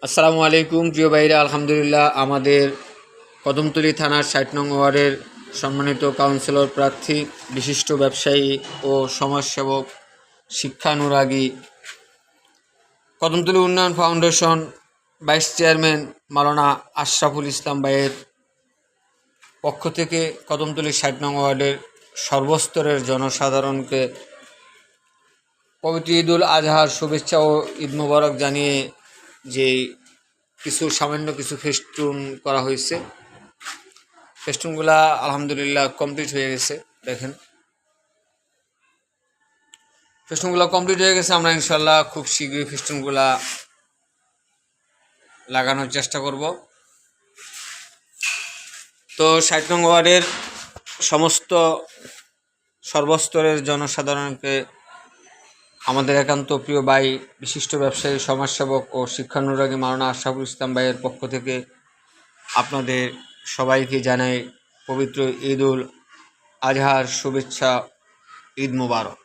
আসসালামু আলাইকুম প্রিয় ভাইরা, আলহামদুলিল্লাহ আমাদের কদমতলী থানার ৬০ নং ওয়ার্ডের সম্মানিত কাউন্সিলর প্রার্থী, বিশিষ্ট ব্যবসায়ী ও সমাজসেবক, শিক্ষানুরাগী, কদমতলী উন্নয়ন ফাউন্ডেশন ভাইস চেয়ারম্যান মাওলানা আশরাফুল ইসলাম ভাইয়ের পক্ষ থেকে কদমতলী ৬০ নং ওয়ার্ডের সর্বস্তরের জনসাধারণকে পবিত্র ঈদুল আজহার শুভেচ্ছা ও ঈদ মোবারক জানিয়ে যে সামান্য কিছু ফেস্টুন করা হয়েছে। ফেস্টুনগুলা আলহামদুলিল্লাহ কমপ্লিট হয়ে গেছে। দেখেন, ফেস্টুনগুলো কমপ্লিট হয়ে গেছে। আমরা ইনশাল্লাহ খুব শীঘ্রই ফেস্টুনগুলা লাগানোর চেষ্টা করব। তো ৬০ নং ওয়ার্ডের সমস্ত সর্বস্তরের জনসাধারণকে আমাদের একান্ত প্রিয় ভাই, বিশিষ্ট ব্যবসায়ী, সমাজসেবক ও শিক্ষানুরাগী মাওলানা আশরাফুল ইসলাম ভাইয়ের পক্ষ থেকে আপনাদের সবাইকে জানাই পবিত্র ঈদুল আজহার শুভেচ্ছা, ঈদ মোবারক।